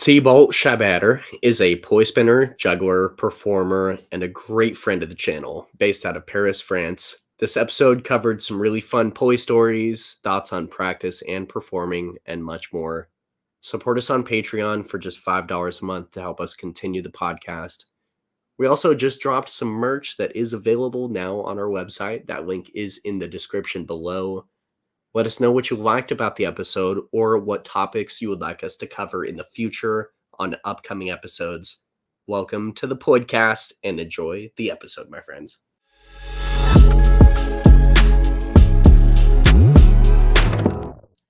Thibault Chabbert is a poi spinner, juggler, performer, and a great friend of the channel, based out of Paris, France. This episode covered some really fun poi stories, thoughts on practice and performing, and much more. Support us on Patreon for just $5 a month to help us continue the podcast. We also just dropped some merch that is available now on our website. That link is in the description below. Let us know what you liked about the episode or what topics you would like us to cover in the future on upcoming episodes. Welcome to the Poidcast and enjoy the episode, my friends.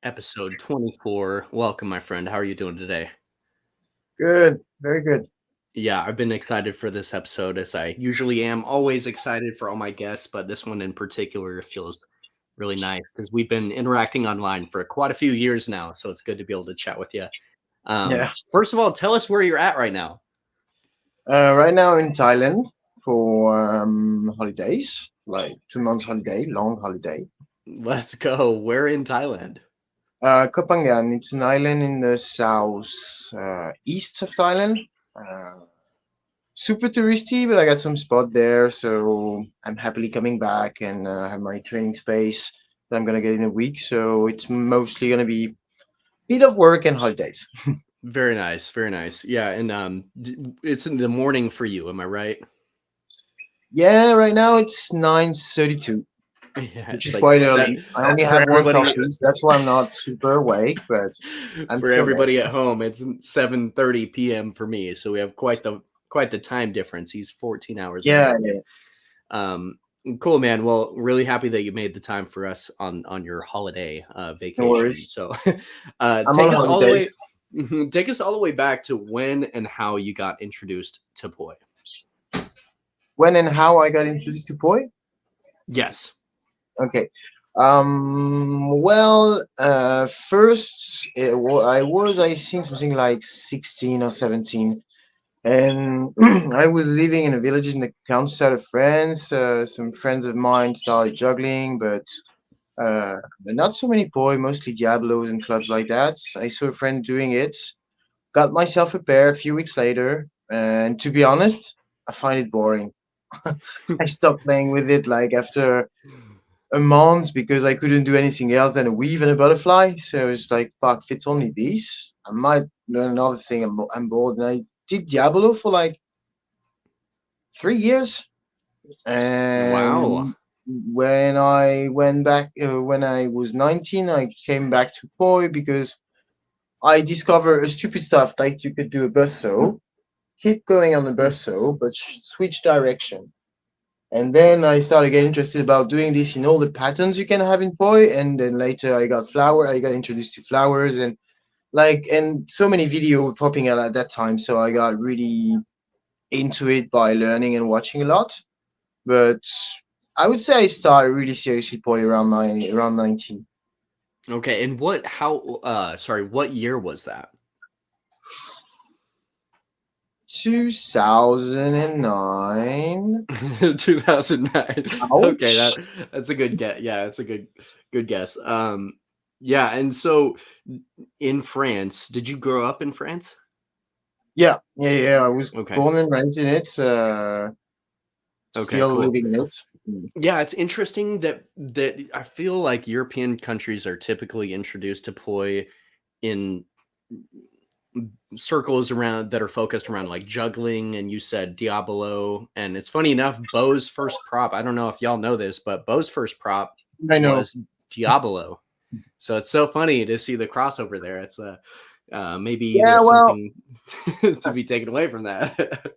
Episode 24. Welcome, my friend. How are you doing today? Good. Very good. Yeah, I've been excited for this episode, as I usually am. Always excited for all my guests, but this one in particular feels really nice because we've been interacting online for quite a few years now, so it's good to be able to chat with you. Yeah. First of all, tell us where you're at right now. Right now in Thailand for holidays, like 2 months holiday, long holiday. Let's go. Where in Thailand? Koh Phangan, it's an island in the south east of Thailand. Super touristy, but I got some spot there, so I'm happily coming back and have my training space that I'm gonna get in a week. So it's mostly gonna be a bit of work and holidays. Very nice, very nice. Yeah, and it's in the morning for you, am I right? Yeah, right now it's 9:32. Yeah, Which it's is like quite early. I only for have one everybody. coffee, so that's why I'm not super awake, but I'm For still everybody at home, it's 7:30 p.m. for me, so we have quite the time difference. He's 14 hours there. ahead. Yeah. Cool, man. Well, really happy that you made the time for us on your holiday No vacation. worries. So I'm take on us all the way holidays. take us all the way back to when and how you got introduced to poi. When and how I got introduced to poi? Yes. Okay. Well, first I was, I think, something like 16 or 17, and I was living in a village in the countryside of France. Some friends of mine started juggling, but not so many poi, mostly diablos and clubs like that. I saw a friend doing it, got myself a pair a few weeks later, and to be honest, I find it boring. I stopped playing with it like after a month because I couldn't do anything else than a weave and a butterfly. So it's like, fuck, if it's only these, I might learn another thing. I'm bored. And I did Diablo for like 3 years. Wow. And when I went back, when I was 19, I came back to poi because I discovered a stupid stuff like you could do a busso, keep going on the busso, but switch direction. And then I started getting interested about doing this in all the patterns you can have in poi. And then later I got introduced to flowers and so many videos popping out at that time. So I got really into it by learning and watching a lot. But I would say I started really seriously poi around 19. Okay, and what year was that? 2009. 2009. Okay, Ouch. that's a good guess. Yeah, that's a good guess. Yeah, and so in France, did you grow up in France? Yeah. I was Okay. born and raised in it. Okay, Still cool. living in it. Yeah, it's interesting that I feel like European countries are typically introduced to poi in circles around that are focused around like juggling, and you said Diablo, and it's funny enough, Bo's first prop, I don't know if y'all know this, but Bo's first prop I know. was Diablo. So it's so funny to see the crossover there. It's maybe there's something to be taken away from that.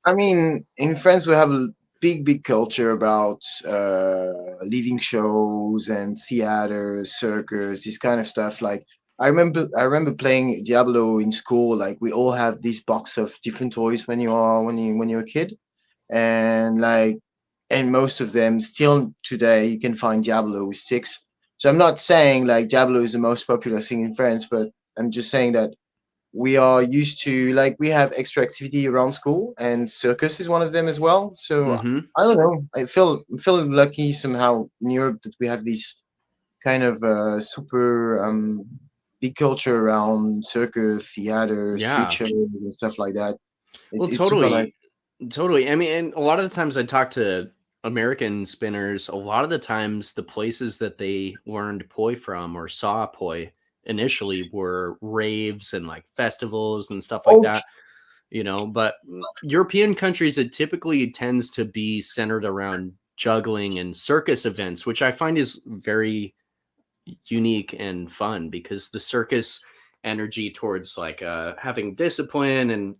I mean, in France we have a big culture about leading shows and theaters, circus, this kind of stuff. Like I remember playing Diablo in school. Like we all have this box of different toys when you're a kid, and most of them still today you can find Diablo with sticks. So I'm not saying like Diablo is the most popular thing in France, but I'm just saying that we are used to, like, we have extra activity around school and circus is one of them as well. So Mm-hmm. I don't know, I feel lucky somehow in Europe that we have these kind of super big culture around circus, theater, street Yeah. shows, and stuff like that. Well, It's super nice. totally. I mean, and a lot of the times I talk to American spinners, a lot of the times the places that they learned poi from or saw poi initially were raves and like festivals and stuff like Oh, that, but European countries, it typically tends to be centered around juggling and circus events, which I find is very unique and fun because the circus energy towards like having discipline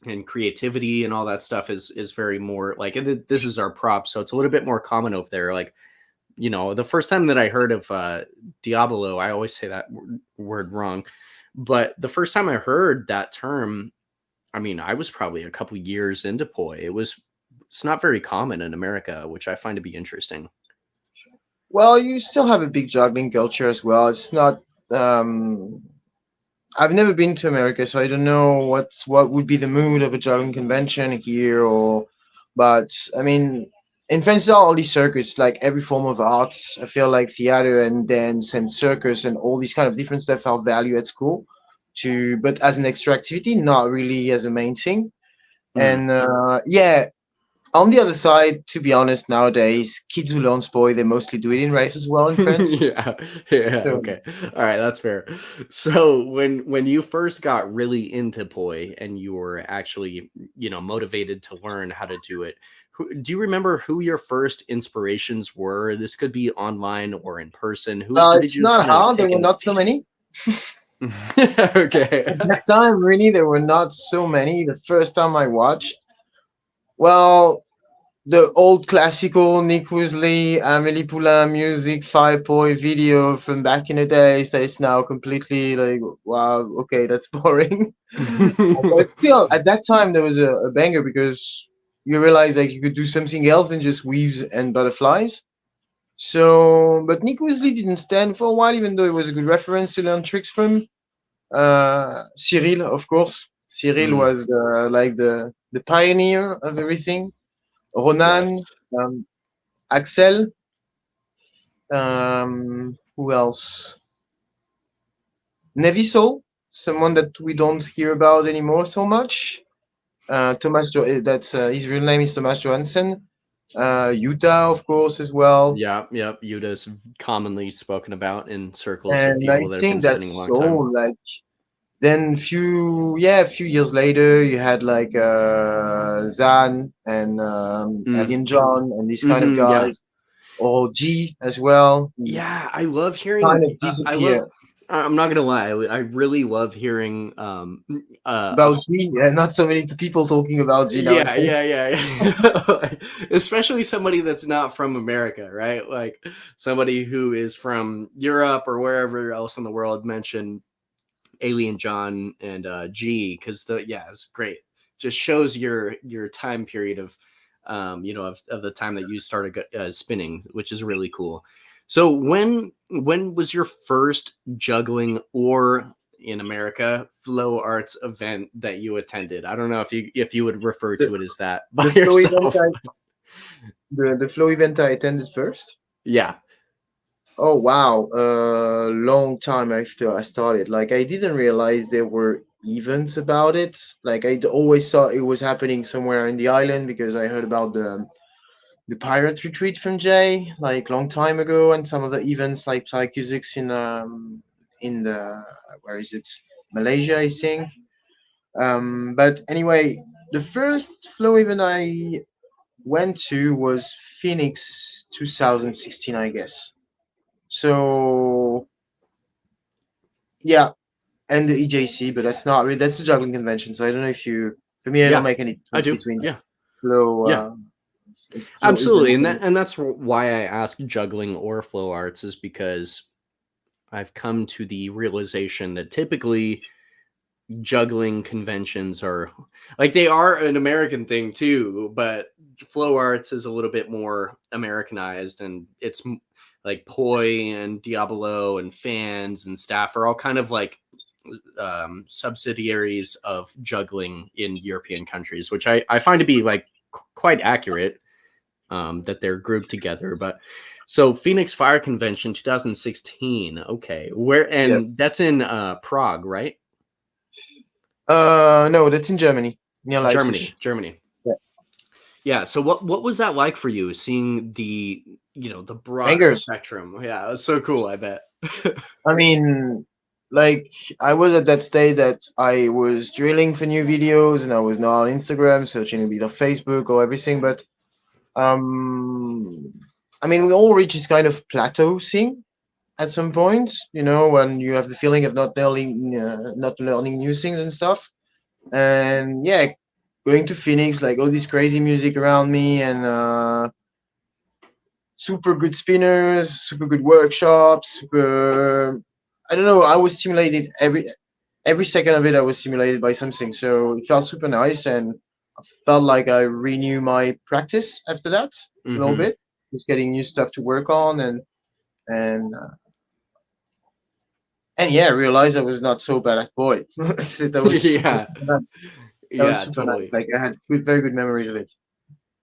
and creativity and all that stuff is very more like, and this is our prop, so it's a little bit more common over there. Like, the first time that I heard of Diablo, I always say that word wrong, but the first time I heard that term, I mean, I was probably a couple years into poi. It's not very common in America, which I find to be interesting. well, you still have a big juggling culture as well. It's not. Um, I've never been to America, so I don't know what would be the mood of a juggling convention here. But I mean, in France, it's not only circus. Like every form of arts, I feel like theater and dance and circus and all these kind of different stuff are valued at school. But as an extra activity, not really as a main thing. Mm. And yeah, on the other side, to be honest, nowadays kids who learn sport, they mostly do it in race as well in France. Yeah, yeah, So okay, all right, that's fair. So when you first got really into poi and you were actually motivated to learn how to do it, do you remember who your first inspirations were? This could be online or in person. Who did it's you not kind of hard. There take were in? not so many. Okay. At that time, really, there were not so many. The first time I watched, well, the old classical Nick Woosley, Amélie Poulain music 5 point video from back in the days that is now completely like, wow, okay, that's boring. But still, at that time, there was a banger because you realize like you could do something else than just weaves and butterflies. So, but Nick Woosley didn't stand for a while, even though it was a good reference to learn tricks from. Cyril, of course. Cyril Mm, was like the pioneer of everything. yes. Ronan, Axel, who else? Neviso, someone that we don't hear about anymore so much. That's his real name is Thomas Johansen. Utah, of course, as well. Yep. Yuda's commonly spoken about in circles of And I people that have been think spending a that's long time. all. Like then a few years later, you had like Zan and Mm, Alien John and these kind of yeah. guys, or G as well. He Yeah, I love kind hearing. of I love. disappear. I'm not gonna lie. I really love hearing. About G, yeah, not so many people talking about G Yeah, nowadays. yeah. Especially somebody that's not from America, right? Like somebody who is from Europe or wherever else in the world. Mention Alien John and G, because it's great. Just shows your time period of of the time that you started spinning, which is really cool. So when was your first juggling, or in America, flow arts event that you attended? I don't know if you would refer The, to it as that by the flow event yourself. the flow event I attended first. Yeah. Oh wow, long time after I started. Like I didn't realize there were events about it. Like I always thought it was happening somewhere in the island because I heard about the pirate retreat from Jay like long time ago, and some of the events like Psychics in the where is it, Malaysia, I think. But anyway, the first flow event I went to was Phoenix 2016, I guess. So yeah, and the EJC, but that's not really, that's a juggling convention. So I don't know if you, for me, I don't Yeah, make any I difference do. between Yeah. flow, Yeah. flow Absolutely. event. And that's why I ask juggling or flow arts, is because I've come to the realization that typically juggling conventions are like, they are an American thing too, but flow arts is a little bit more Americanized, and it's like poi and Diablo and fans and staff are all kind of like subsidiaries of juggling in European countries, which I find to be like quite accurate. that they're grouped together. But so Phoenix Fire Convention 2016. Okay, where Yeah. and that's in Prague, right? No, that's in Germany, near Leipzig. Germany. Yeah. Yeah. So what was that like for you, seeing the the broader Bangers. spectrum? Yeah, it was so cool. I bet. I mean, like I was at that stage that I was drilling for new videos, and I was now on Instagram, searching a bit of Facebook or everything. But um, I mean, we all reach this kind of plateau thing at some point, when you have the feeling of not learning new things and stuff. And yeah, going to Phoenix, like all this crazy music around me, and super good spinners, super good workshops, super. I don't know. I was stimulated every second of it. I was stimulated by something, so it felt super nice, and I felt like I renew my practice after that a little Hmm. bit, just getting new stuff to work on, and and yeah, I realized I was not so bad at boy. That was super Yeah. nice. That was Yeah. super nice. Totally. Like I had very good memories of it.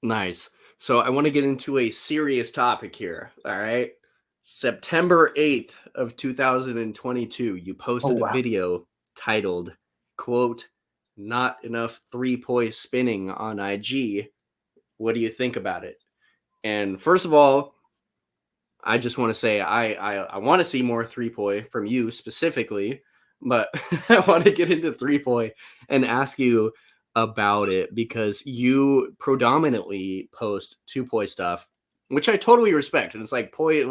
Nice. So I want to get into a serious topic here. All right. September 8th of 2022, you Oh posted a wow. video titled, quote, "Not enough three-point spinning" on IG. What do you think about it? And first of all, I just want to say I want to see more three-point from you specifically, but I want to get into three-point and ask you about it because you predominantly post two-point stuff, which I totally respect. And it's like poi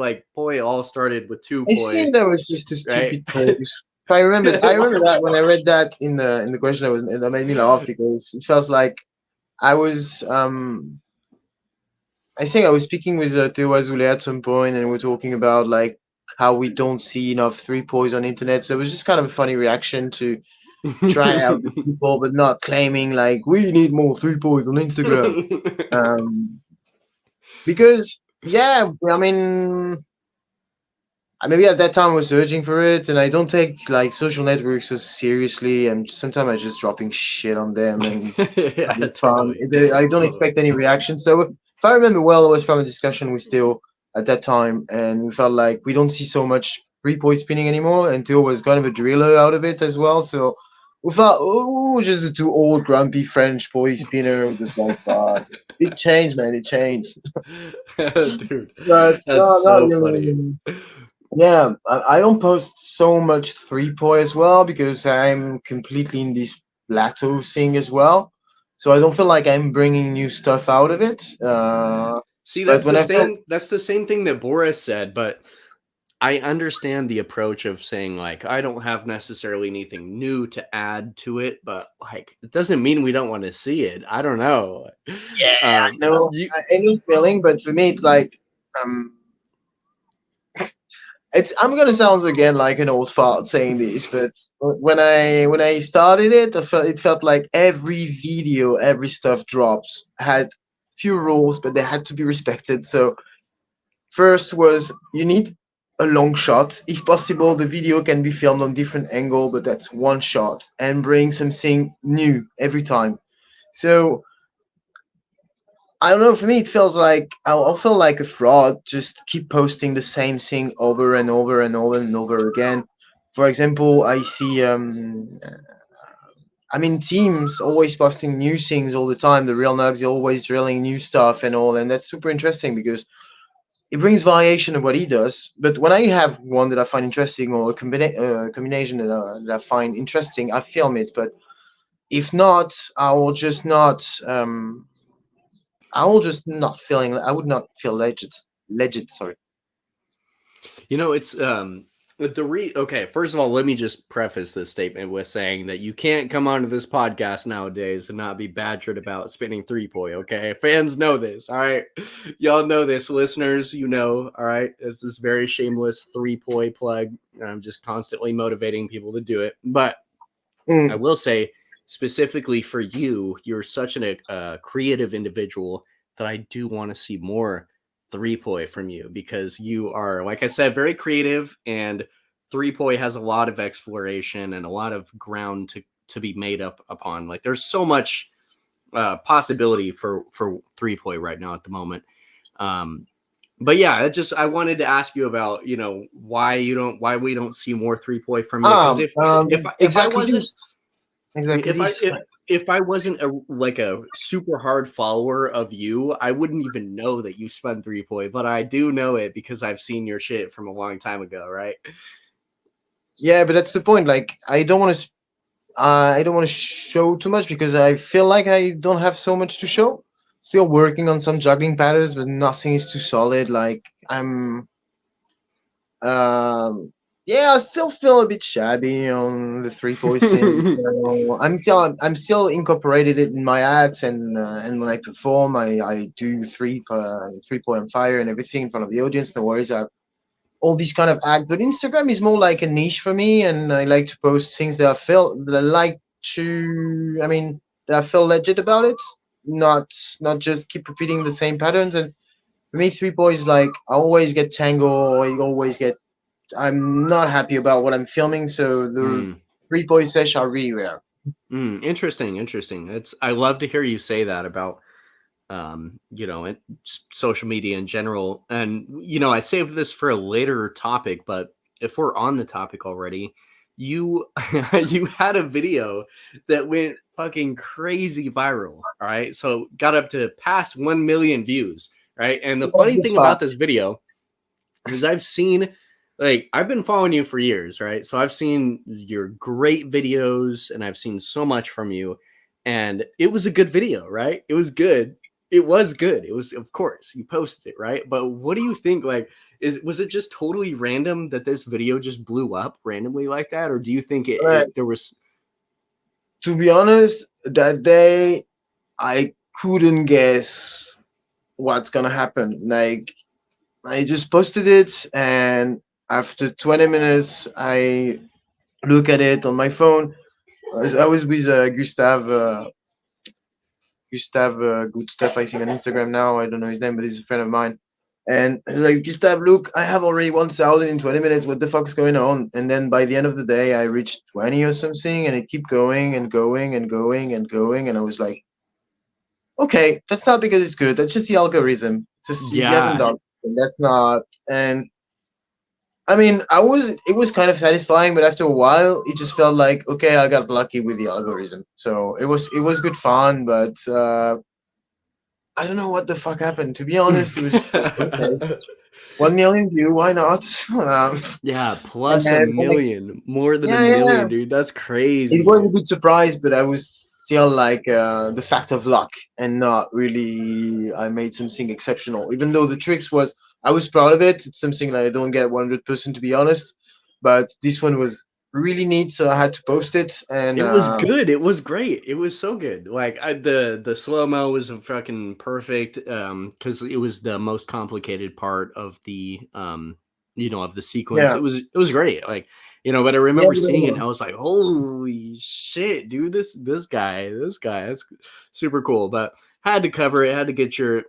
all started with two I poi, think that was just a right? stupid pose. If I remember that when I read that in the question, that made me laugh because it feels like I was I think I was speaking with ᴘᴜᴜᴡɪᴜ at some point, and we are talking about like how we don't see enough three points on internet. So it was just kind of a funny reaction to try out the people, but not claiming like we need more three points on Instagram. Um, because yeah, I mean, maybe at that time I was searching for it, and I don't take like social networks so seriously, and sometimes I just dropping shit on them and Yeah, having fun. totally, I don't totally. expect any reaction. So if I remember well, it was from a discussion we still at that time, and we felt like we don't see so much three point spinning anymore, and Theo was kind of a driller out of it as well. So we thought, oh, just the two old grumpy French boy spinner, just like, it changed, man, it changed. Dude, But that's no, not so funny. really. Yeah, I don't post so much three poi as well because I'm completely in this plateau thing as well. So I don't feel like I'm bringing new stuff out of it. See, But when I feel, that's the same thing that Boris said, but I understand the approach of saying like I don't have necessarily anything new to add to it, but like it doesn't mean we don't want to see it. I don't know. yeah, I know, You I know feeling, but for me, it's like, um, I'm gonna sound again like an old fart saying this, but when I started it, it felt like every video, every stuff drops had few rules, but they had to be respected. So first was you need a long shot. If possible, the video can be filmed on different angle, but that's one shot and bring something new every time. So I don't know. For me, it feels like I'll feel like a fraud. Just keep posting the same thing over and over and over and over again. For example, I see. I mean, teams always posting new things all the time. The real nugs are always drilling new stuff and all, and that's super interesting because it brings variation of what he does. But when I have one that I find interesting or a combination that I find interesting, I film it. But if not, I will just not. I will just not feeling. I would not feel legit. Legit. Sorry. it's okay, first of all, let me just preface this statement with saying that you can't come onto this podcast nowadays and not be badgered about spinning three poi, okay? Fans know this, all right? Y'all know this, listeners, all right? This is very shameless three poi plug. I'm just constantly motivating people to do it. But I Mm. will say, specifically for you, you're such a creative individual that I do want to see more three poi from you because you are, like I said, very creative, and three poi has a lot of exploration and a lot of ground to be made up upon. Like there's so much possibility for three poi right now at the moment. But yeah, I wanted to ask you about why we don't see more three poi from you, because if I Exactly wasn't this. Exactly if I this. if I wasn't a super hard follower of you, I wouldn't even know that you spun three poi, but I do know it because I've seen your shit from a long time ago, right? Yeah, but that's the point. Like, I don't want to show too much because I feel like I don't have so much to show. Still working on some juggling patterns, but nothing is too solid. Like, um, yeah, I still feel a bit shabby on the three voice scene. So I'm still incorporated it in my acts, and when I perform, I do three point on fire and everything in front of the audience. No worries, all these kind of act. But Instagram is more like a niche for me, and I like to post things that I like to. I mean, that I feel legit about it, not just keep repeating the same patterns. And for me, three boys like I always get tango. I always get. I'm not happy about what I'm filming, so the Mm. three boy sesh are really rare. Interesting. I love to hear you say that about social media in general. And I saved this for a later topic, but if we're on the topic already, you you had a video that went fucking crazy viral. All right, so got up to past 1 million views. Right, and the What funny the thing fuck? about this video is I've been following you for years, right? So I've seen your great videos and I've seen so much from you, and it was a good video, right? It was good. It was good. It was, of course, you posted it, right? But what do you think? Like, was it just totally random that this video just blew up randomly like that, or do you think Right. there was? To be honest, that day I couldn't guess what's gonna happen. Like I just posted it, and after 20 minutes, I look at it on my phone. I was with Gustav Good Stuff, I think, on Instagram now. I don't know his name, but he's a friend of mine. And he's like, Gustav, look, I have already 1,000 in 20 minutes. What the fuck's going on? And then by the end of the day, I reached 20 or something, and it kept going and going and going and going. And I was like, okay, that's not because it's good. That's just the algorithm. It's just you haven't Yeah, done. And that's not. And I mean, it was kind of satisfying, but after a while, it just felt like, okay, I got lucky with the algorithm. So it was good fun, but I don't know what the fuck happened. To be honest, it was just like, okay, 1 million view, why not? yeah, And plus a then, million, more than a yeah, yeah, yeah, million, dude. That's it was crazy. a bit surprised, but I was still like the fact of luck and not really. I made something exceptional, even though the tricks was. I was proud of it. It's something that I don't get 100% to be honest, but this one was really neat, so I had to post it. And It was good. It was great. It was so good. Like the slow mo was fucking perfect. Because it was the most complicated part of the sequence. yeah, It was great. Like but I yeah, remember seeing it and yeah, I was like, holy shit, dude! This guy, that's super cool. But had to cover it. Had to get your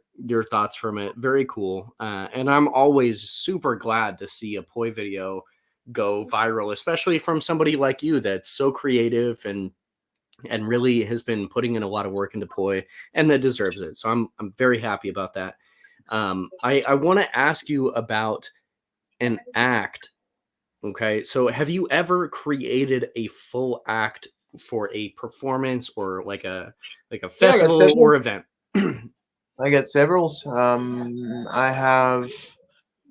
thoughts from it. Very cool. And I'm always super glad to see a poi video go viral, especially from somebody like you that's so creative and really has been putting in a lot of work into poi and that deserves it. So I'm very happy about that. I want to ask you about an act. Okay, so have you ever created a full act for a performance or like a yeah. I got festival several. or event? I got several. I have.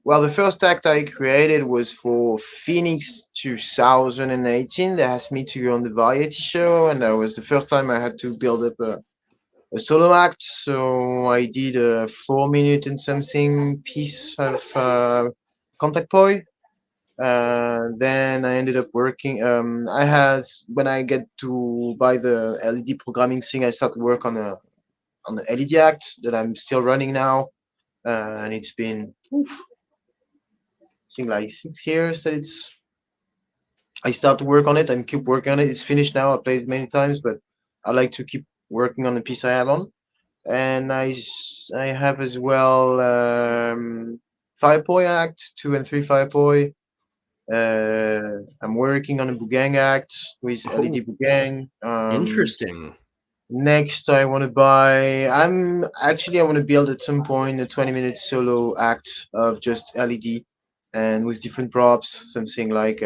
Well, the first act I created was for Phoenix 2018. They asked me to go on the variety show, and that was the first time I had to build up a solo act. So I did a 4 minute and something piece of contact poi. Then I ended up working. I had when I get to buy the LED programming thing, I started work on the LED act that I'm still running now, and it's been I think like 6 years that it's. I start to work on it and keep working on it. It's finished now. I played it many times, but I like to keep working on the piece I have on. And I have as well Five Poi Act 2 and 3 Five Poi. I'm working on a Bugang Act with Oh, LED Bugang. interesting. Next, I want to buy. I want to build at some point a 20-minute solo act of just LED and with different props, something like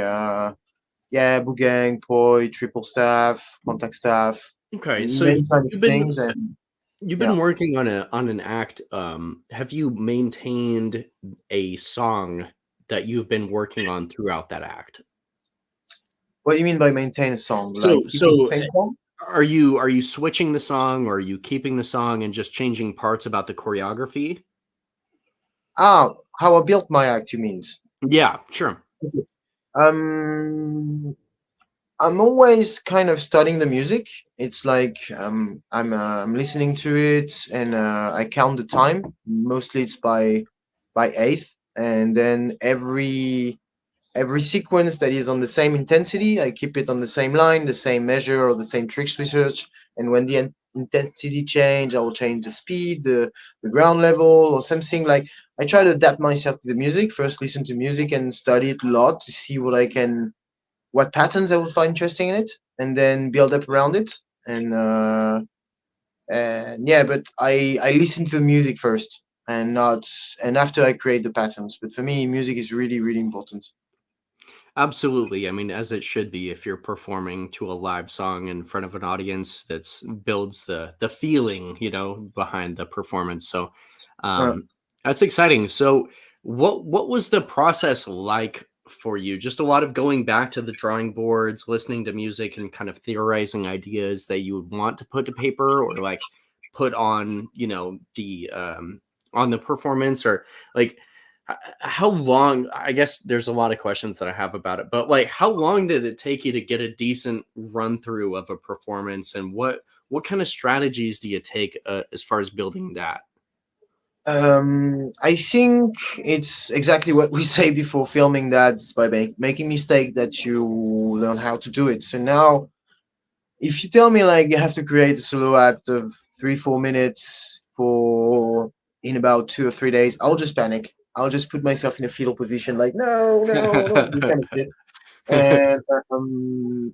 yeah, boogang, poi, triple staff, contact staff, Okay, so many kind of you've been things, and you've yeah. been working on an act. Have you maintained a song that you've been working on throughout that act? What do you mean by maintain a song? Like So keeping the so same song? are you switching the song, or are you keeping the song and just changing parts about the choreography? Ah, how I built my act, you means? Yeah, sure. Um, I'm always kind of studying the music. It's like I'm listening to it and I count the time. Mostly it's by eighth, and then every sequence that is on the same intensity, I keep it on the same line, the same measure, or the same tricks research. And when the intensity change, I will change the speed, the ground level, or something like. I try to adapt myself to the music. First, listen to music and study it a lot to see what patterns I would find interesting in it, and then build up around it. And yeah, but I listen to the music first, and not and after I create the patterns. But for me, music is really really important. Absolutely. I mean, as it should be if you're performing to a live song in front of an audience that's builds the feeling, behind the performance. So Uh, that's exciting. So what was the process like for you? Just a lot of going back to the drawing boards, listening to music and kind of theorizing ideas that you would want to put to paper, or like put on, the on the performance, or like how long? I guess there's a lot of questions that I have about it, but like how long did it take you to get a decent run through of a performance, and what kind of strategies do you take as far as building that? I think it's exactly what we say before filming. That it's by making mistake that you learn how to do it. So now, if you tell me like you have to create a solo act of 3 4 minutes for in about 2 or 3 days, I'll just panic. I'll just put myself in a fetal position, like no, no, no, this kind of shit.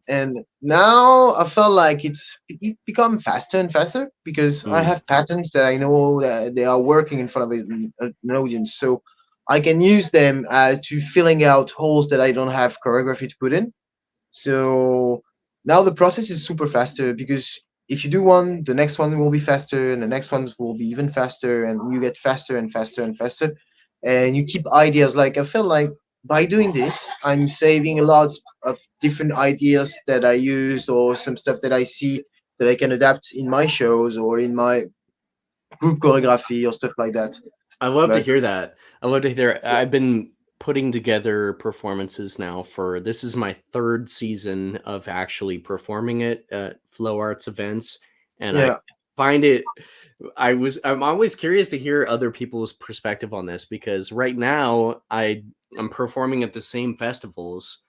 And now I felt like it become faster and faster because I Mm. have patterns that I know that they are working in front of an audience, so I can use them to filling out holes that I don't have choreography to put in. So now the process is super faster because if you do one, the next one will be faster, and the next ones will be even faster, and you get faster and faster and faster, and you keep ideas. Like I feel like by doing this, I'm saving a lot of different ideas that I use or some stuff that I see that I can adapt in my shows or in my group choreography or stuff like that. I love to But hear that. I love to hear. I've been putting together performances now for this is my third season of actually performing it at Flow Arts events, and I yeah, find it. I'm always curious to hear other people's perspective on this, because right now I'm performing at the same festivals,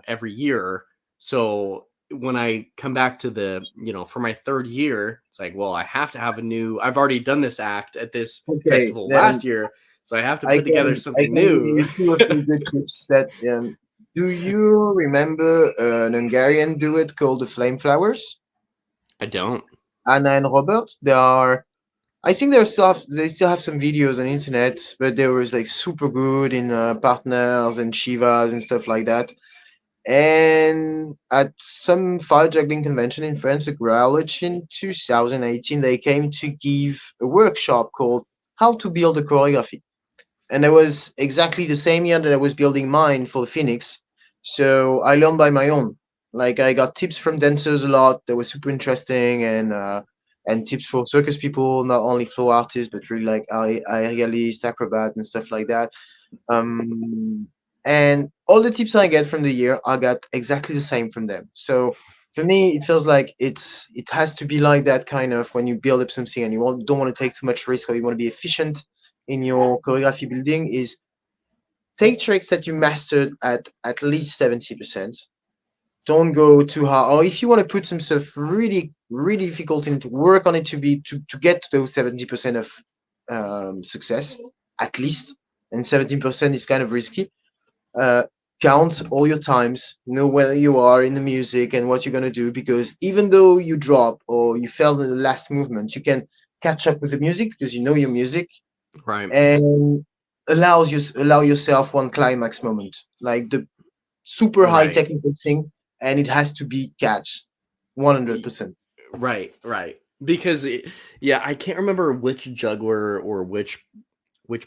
every year. So when I come back to for my third year, it's like, well, I have to have I've already done this act at this okay, festival last then year. So I have to I put together can I something can give new. you 2 or 3 good tips. That do you remember an Hungarian duet called the Flame Flowers? I don't. Anna and Robert. They are. I think they're soft. They still have some videos on internet, but they was like super good in partners and shivas and stuff like that. And at some fire juggling convention in France, the Growlage in 2018, they came to give a workshop called "How to Build a Choreography." And that was exactly the same year that I was building mine for the Phoenix. So I learned by my own. Like I got tips from dancers a lot that was super interesting, and tips for circus people, not only flow artists but really like aerialist, acrobat, and stuff like that. Um, and all the tips I get from the year, I got exactly the same from them. So for me, it feels like it has to be like that kind of when you build up something and don't want to take too much risk or you want to be efficient in your choreography building is take tricks that you mastered at least 70%. Don't go too hard. Or if you want to put some stuff really, really difficult in to work on it to get to those 70% of success, at least. And 17% is kind of risky. Uh, count all your times, know where you are in the music and what you're going to do, because even though you drop or you failed in the last movement, you can catch up with the music because you know your music, Right. and allow yourself one climax moment, like the super high Right. technical thing, and it has to be catch 100%. Right, right. Because yeah, I can't remember which juggler or which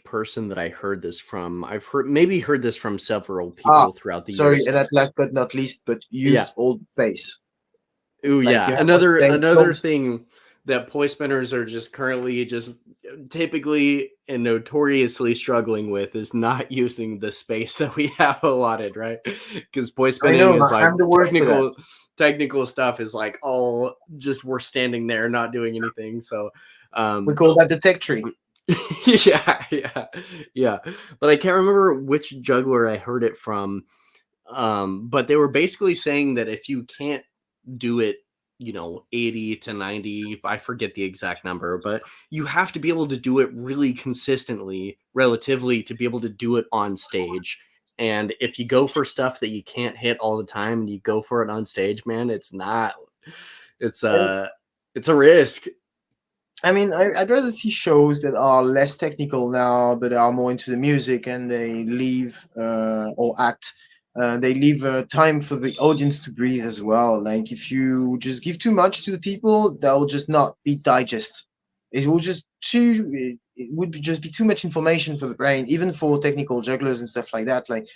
person that I heard this from. I've heard this from several Ah, people throughout the sorry, years. and at last but not least, but Yeah. use all the face. Ooh, Like yeah. you have on stage, Another don't. thing that poi spinners are just currently just typically and notoriously struggling with is not using the space that we have allotted, right? Because poi I spinning know is like I'm the worst for that. technical stuff is like all just we're standing there not doing anything. So We um call that the tech tree. yeah. But I can't remember which juggler I heard it from. But they were basically saying that if you can't do it, 80 to 90, I forget the exact number, but you have to be able to do it really consistently, relatively, to be able to do it on stage. And if you go for stuff that you can't hit all the time, and you go for it on stage, man, it's And a it's a risk. I mean, I'd rather see shows that are less technical now, but are more into the music, and they leave or act. They leave time for the audience to breathe as well. Like if you just give too much to the people, they'll just not be digest. It will just too. It would be just be too much information for the brain, even for technical jugglers and stuff like that. Like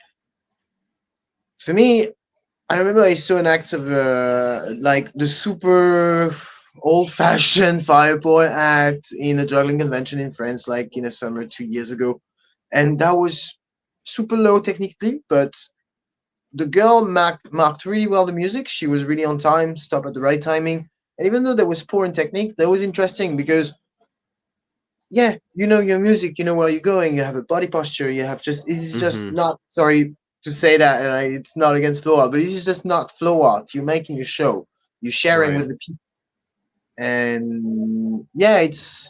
for me, I remember I saw an act of like the super old-fashioned fireboy act in a juggling convention in France, like in a summer 2 years ago, and that was super low technically, but the girl marked really well the music. She was really on time, stopped at the right timing, and even though that was poor in technique, that was interesting because yeah, you know your music, you know where you're going, you have a body posture, you have just it is just Hmm. not sorry to say that, and it's not against flow art, but it is just not flow art. You're making a show, you're sharing Right. with the people, and yeah, it's.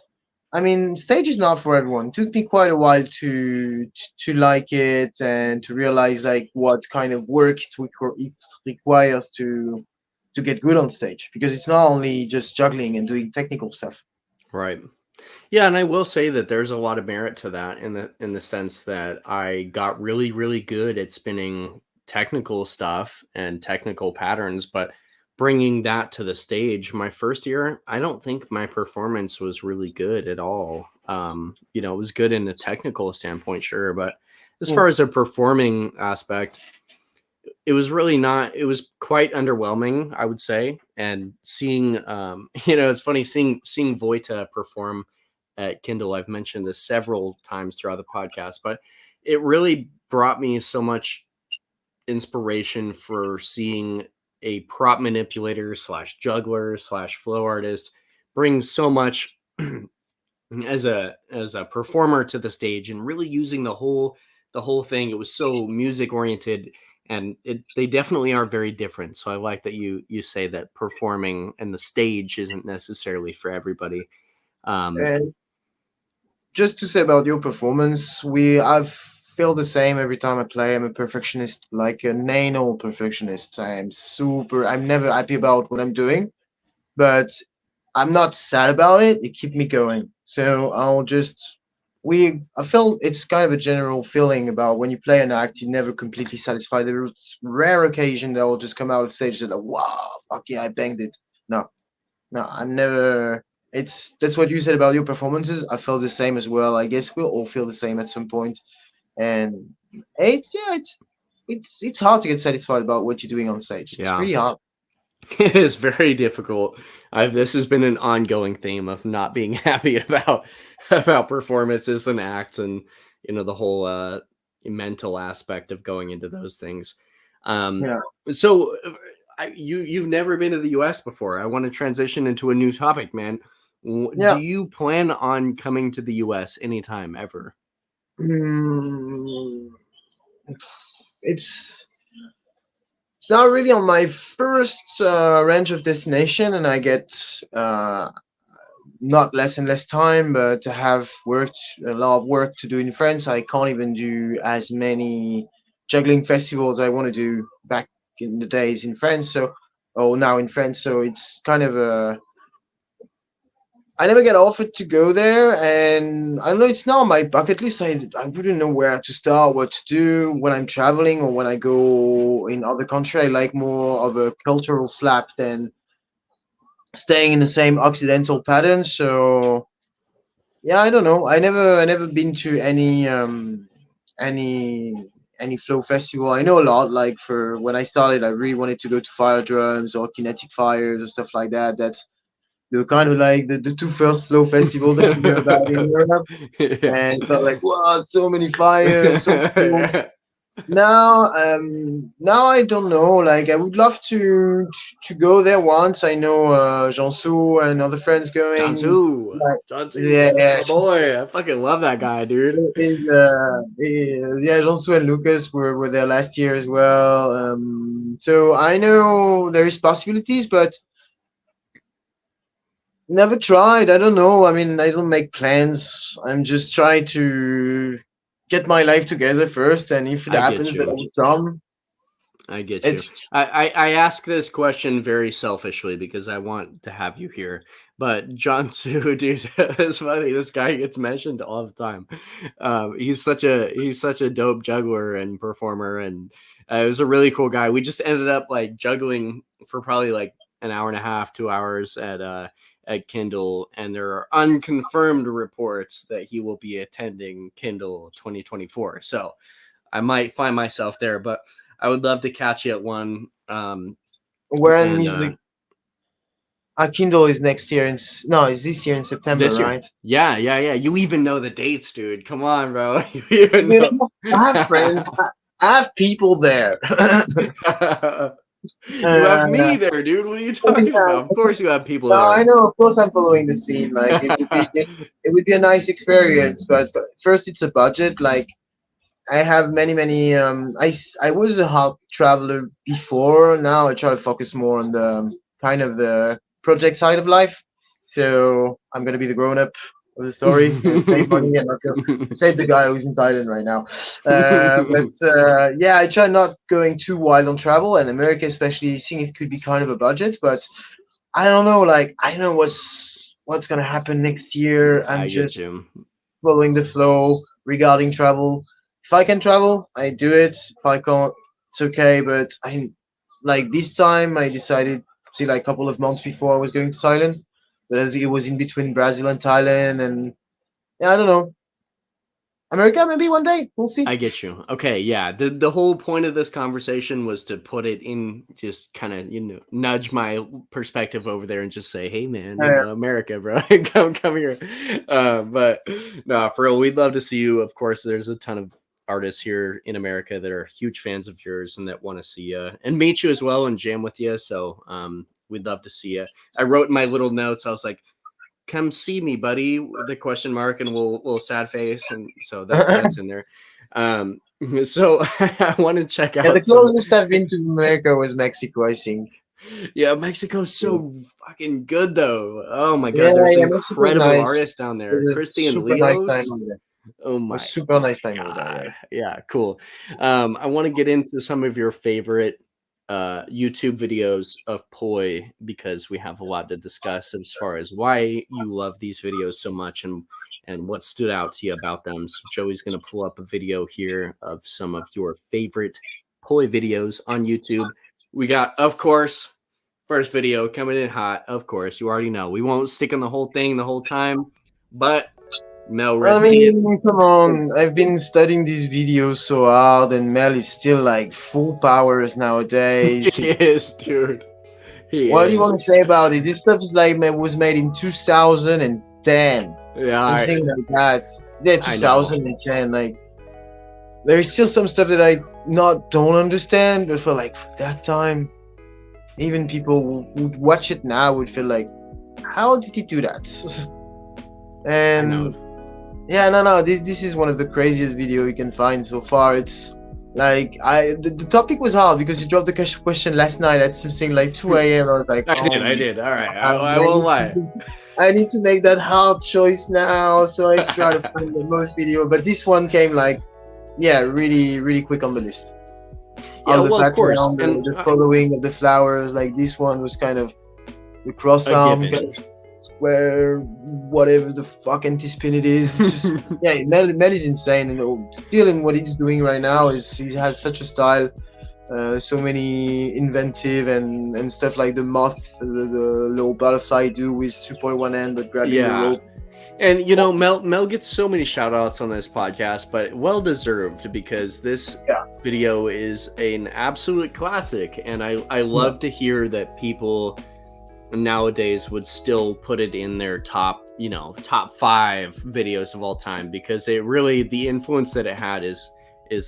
I mean, stage is not for everyone. It took me quite a while to like it and to realize like what kind of work it requires to get good on stage because it's not only just juggling and doing technical stuff. Right. Yeah, and I will say that there's a lot of merit to that in the sense that I got really really good at spinning technical stuff and technical patterns, but bringing that to the stage my first year, I don't think my performance was really good at all. It was good in a technical standpoint, sure, but as far Mm. as a performing aspect, it was really not. It was quite underwhelming, I would say. And seeing it's funny seeing Voita perform at Kindle. I've mentioned this several times throughout the podcast, but it really brought me so much inspiration for seeing a prop manipulator slash juggler slash flow artist bring so much as a performer to the stage and really using the whole thing. It was so music oriented, and they definitely are very different. So I like that you say that performing and the stage isn't necessarily for everybody. um And just to say about your performance, I've feel the same every time I play. I'm a perfectionist, like an anal perfectionist. I'm never happy about what I'm doing, but I'm not sad about it. It keeps me going. So I feel it's kind of a general feeling about when you play an act, you're never completely satisfied. There's rare occasion that will just come out of stage that like, wow, fuck yeah, I banged it. No, no, I'm never. That's what you said about your performances. I felt the same as well. I guess we'll all feel the same at some point. And it's hard to get satisfied about what you're doing on stage. It's yeah. really hard. It is very difficult. This has been an ongoing theme of not being happy about performances and acts, and the whole mental aspect of going into those things. Um, Yeah. so you've never been to the U.S. before. I want to transition into a new topic, man. Do Yeah. you plan on coming to the U.S. anytime ever? Mm, it's it's not really on my first range of destination, and I get not less and less time, but to have worked a lot of work to do in France, I can't even do as many juggling festivals I want to do back in the days in France. So, or now in France. So it's kind of a I never get offered to go there, and I don't know. It's not on my bucket list. I wouldn't know where to start, what to do when I'm traveling or when I go in other country. I like more of a cultural slap than staying in the same Occidental pattern. So yeah, I don't know. I never been to any any flow festival. I know a lot. Like for when I started, I really wanted to go to fire drums or kinetic fires or stuff like that. They were kind of like the two first flow festival that you hear about in Europe, Yeah. and felt like wow, so many fires, so cool. Now I don't know. Like I would love to go there once. I know Jansu and other friends going. Jansu. Like, Jansu, yeah, that's yeah, my boy. I fucking love that guy, dude. yeah, Jansu and Lucas were there last year as well. So I know there is possibilities, but never tried. I don't know. I mean, I don't make plans. I'm just trying to get my life together first, and if it I get happens that I you. will come, I get you. it's I ask this question very selfishly because I want to have you here. But John Su, dude, it's funny. This guy gets mentioned all the time. He's such a dope juggler and performer, and it was a really cool guy. We just ended up like juggling for probably like an hour and a half, 2 hours at Kindle, and there are unconfirmed reports that he will be attending Kindle 2024. So I might find myself there, but I would love to catch you at one. when And usually Kindle is next year. No, it's this year in September, this year, right? yeah. You even know the dates, dude. Come on, bro. You even You know. know, I have friends. I have people there. You have me uh, there, dude. What are you talking yeah. about? Of course, you have people No, I there. know. Of course, I'm following the scene. Like it would be a nice experience, but first, it's a budget. Like I have many. I was a hard traveler before. Now I try to focus more on the kind of the project side of life. So I'm gonna be the grown up of the story and save money and not go save the guy who's in Thailand right now. But yeah, I try not going too wild on travel, and America especially. Seeing it could be kind of a budget, but I don't know. Like I don't know what's gonna happen next year. I'm I get just you. following the flow regarding travel. If I can travel, I do it. If I can't, it's okay. But I like this time I decided see like a couple of months before I was going to Thailand. But as it was in between Brazil and Thailand, and yeah, I don't know. America maybe one day. We'll see. I get you. Okay, yeah. The whole point of this conversation was to put it in, just kind of, nudge my perspective over there and just say, hey man, America, bro. come here. But no, for real, we'd love to see you. Of course, there's a ton of artists here in America that are huge fans of yours and that want to see you and meet you as well and jam with you. So we'd love to see you. I wrote in my little notes, I was like, come see me, buddy, the question mark and a little sad face, and so that's in there. So I want to check Yeah, the out some. closest I've been to America was Mexico, I think. Yeah, Mexico's so fucking good though. Oh my Yeah, god, there's yeah, Mexico's incredible nice. artists down It there. was a Christy and super nice time Leo's. over there. Oh It my was super nice time over there. god. Yeah, cool. I want to get into some of your favorite YouTube videos of Poi, because we have a lot to discuss as far as why you love these videos so much and what stood out to you about them. So Joey's going to pull up a video here of some of your favorite Poi videos on YouTube. We got, of course, first video coming in hot. Of course, you already know. We won't stick on the whole thing the whole time, but Mel I repeat. mean, come on. I've been studying these videos so hard, and Mel is still like full powers nowadays. He is, dude. He What do you is. want to say about it? This stuff is like was made in 2010, Yeah, something like that. Yeah, I know. 2010. Like there is still some stuff that I not don't understand, but for like that time, even people who would watch it now would feel like, how did he do that? I know. And yeah, no. This is one of the craziest video you can find so far. It's like the topic was hard because you dropped the question last night at something like 2 a.m. I was like, I did. All right. I won't lie. I need to make that hard choice now. So I try to find the most video, but this one came like, yeah, really, really quick on the list. all the well, of course, background, and the following of the flowers. Like this one was kind of the cross a arm, given. kind of square, whatever the fuck anti-spin it is. It's just yeah, Mel is insane, and still in what he's doing right now is he has such a style. So many inventive and stuff like the moth, the little butterfly do with 2.1 end, but grabbing the Yeah. rope. And Mel gets so many shout outs on this podcast, but well deserved, because this video is an absolute classic, and I love to hear that people nowadays would still put it in their top 5 videos of all time, because it really, the influence that it had is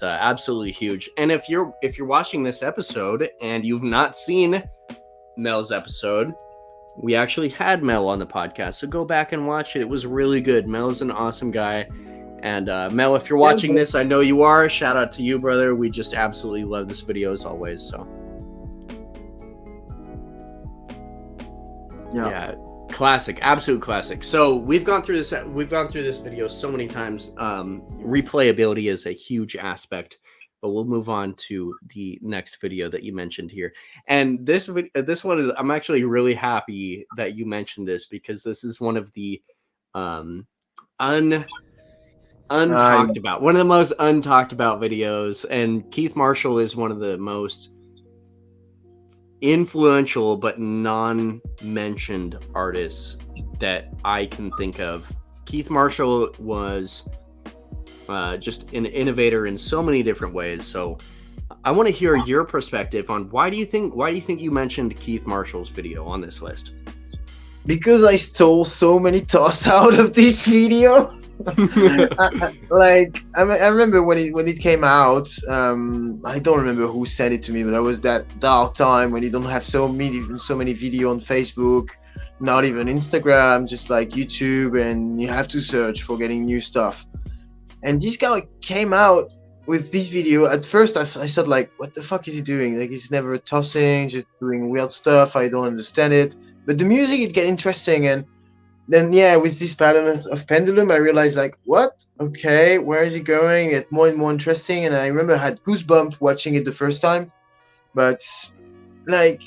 absolutely huge. And if you're watching this episode and you've not seen Mel's episode, we actually had Mel on the podcast, so go back and watch it. It was really good. Mel's an awesome guy. And Mel, if you're watching this, I know you are. Shout out to you, brother. We just absolutely love this video as always. So yeah, classic, absolute classic. So we've gone through this video so many times. Replayability is a huge aspect, but we'll move on to the next video that you mentioned here. And this one is, I'm actually really happy that you mentioned this, because this is one of the untalked about, one of the most untalked about videos. And Keith Marshall is one of the most influential but non-mentioned artists that I can think of. Keith Marshall was just an innovator in so many different ways. So I want to hear your perspective on why do you think you mentioned Keith Marshall's video on this list? Because I stole so many toss out of this video. I remember when it came out. I don't remember who sent it to me, but that was that dark time when you don't have so many video on Facebook, not even Instagram, just like YouTube, and you have to search for getting new stuff. And this guy came out with this video. At first I thought, like, what the fuck is he doing? Like, he's never tossing, just doing weird stuff. I don't understand it. But the music, it get interesting. And then with this pattern of pendulum, I realized, like, what? Okay, where is he going? It's more and more interesting. And I remember I had goosebumps watching it the first time. But like,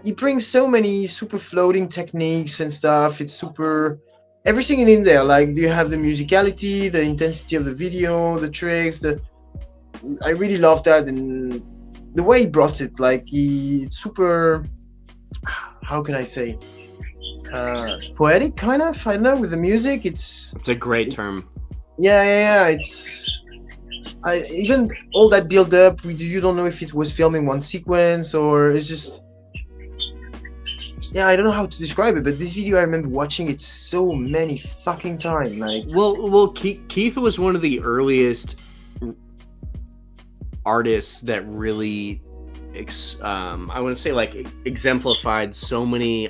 he brings so many super floating techniques and stuff. It's super, everything in there. Like, do you have the musicality, the intensity of the video, the tricks? I really love that, and the way he brought it. Like, it's super. How can I say? Poetic, kind of. I don't know, with the music. It's a great term. Yeah. It's. Even all that build up. You don't know if it was filming one sequence or it's just. Yeah, I don't know how to describe it, but this video, I remember watching it so many fucking times. Like, well, Keith was one of the earliest artists that really, I want to say, like, exemplified so many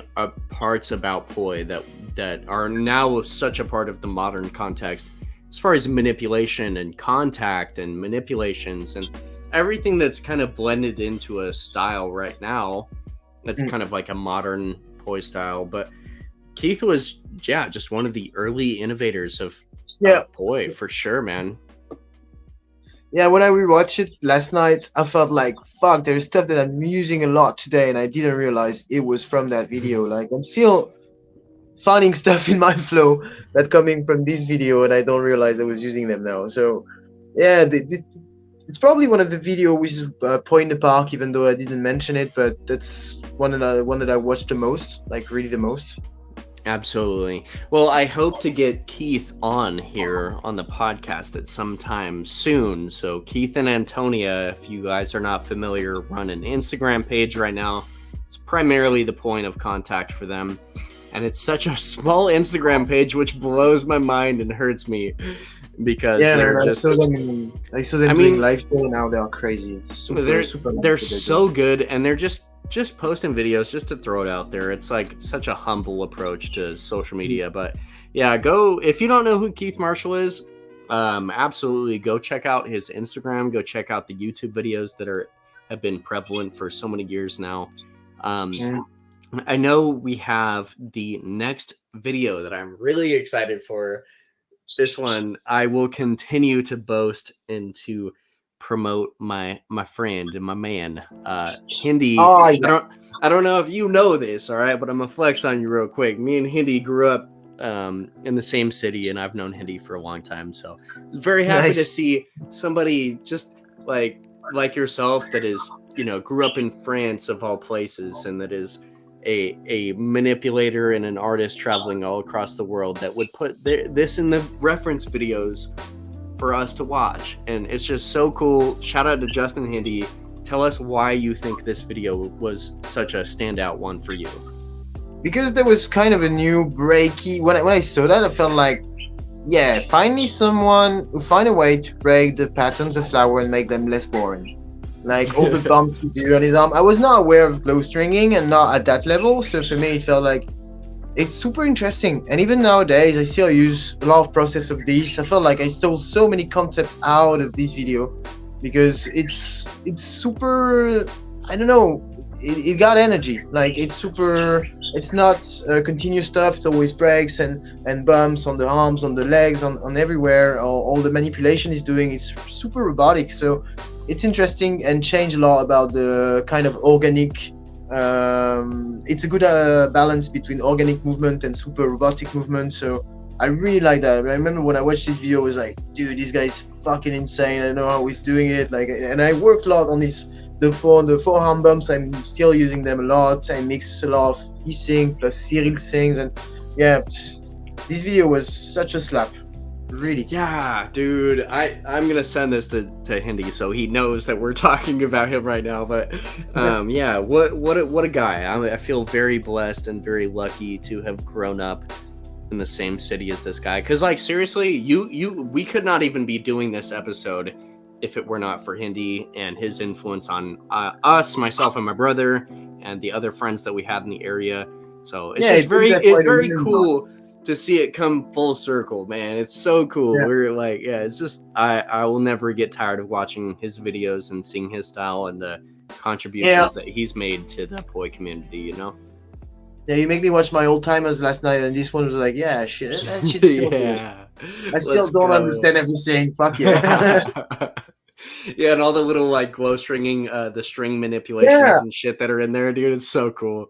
parts about Poi that are now such a part of the modern context, as far as manipulation and contact and manipulations and everything that's kind of blended into a style right now. That's kind of like a modern Poi style, but Keith was, just one of the early innovators of Poi, for sure, man. Yeah, when I rewatched it last night, I felt like, fuck, there's stuff that I'm using a lot today, and I didn't realize it was from that video. Like, I'm still finding stuff in my flow that coming from this video, and I don't realize I was using them now. So, yeah, it's probably one of the video with Poi in the Park, even though I didn't mention it, but that's one that I watched the most, like really the most. Absolutely. Well, I hope to get Keith on here on the podcast at some time soon. So Keith and Antonia, if you guys are not familiar, run an Instagram page right now. It's primarily the point of contact for them. And it's such a small Instagram page, which blows my mind and hurts me. Because I saw them doing live show now. They are crazy. It's super nice. They're so good, and they're just posting videos just to throw it out there. It's like such a humble approach to social media. But yeah, go, if you don't know who Keith Marshall is, absolutely go check out his Instagram. Go check out the YouTube videos that have been prevalent for so many years now. I know we have the next video that I'm really excited for. This one I will continue to boast and to promote my friend and my man, Hindi. Oh, yeah. I don't know if you know this, all right, but I'm gonna flex on you real quick. Me and Hindi grew up in the same city, and I've known Hindi for a long time, so very happy to Nice. see somebody just like yourself that is, grew up in France of all places, and that is a manipulator and an artist traveling all across the world that would put this in the reference videos for us to watch. And it's just so cool. Shout out to Justin Hindi. Tell us why you think this video was such a standout one for you. Because there was kind of a new breaky. When I saw that, I felt like, yeah, finally someone who find a way to break the patterns of flower and make them less boring. Like all the bumps he do on his arm. I was not aware of glow stringing and not at that level, so for me it felt like it's super interesting. And even nowadays I still use a lot of process of this. I felt like I stole so many concepts out of this video because it's super, I don't know, it got energy. Like it's super, it's not continuous stuff. It always breaks and bumps on the arms, on the legs, on everywhere. All the manipulation is doing, it's super robotic. So it's interesting and change a lot about the kind of organic. It's a good balance between organic movement and super robotic movement. So I really like that. I remember when I watched this video, I was like, dude, this guy's fucking insane. I know how he's doing it. Like, and I worked a lot on the forearm bumps. I'm still using them a lot. I mix a lot of he-sync plus Cyril sings, and yeah, this video was such a slap. Really. Yeah, dude. I'm gonna send this to Hindi so he knows that we're talking about him right now. But yeah, what a guy. I feel very blessed and very lucky to have grown up in the same city as this guy. Because like seriously, we could not even be doing this episode if it were not for Hindi and his influence on us, myself and my brother, and the other friends that we had in the area. So it's just very cool to see it come full circle, man. It's so cool. Yeah. We're like, yeah, it's just I will never get tired of watching his videos and seeing his style and the contributions that he's made to the Poi community, Yeah, you make me watch my old timers last night, and this one was like, yeah, shit, that shit's so cool. I still don't understand everything. Fuck yeah. Yeah, and all the little like glow stringing, the string manipulations and shit that are in there, dude. It's so cool.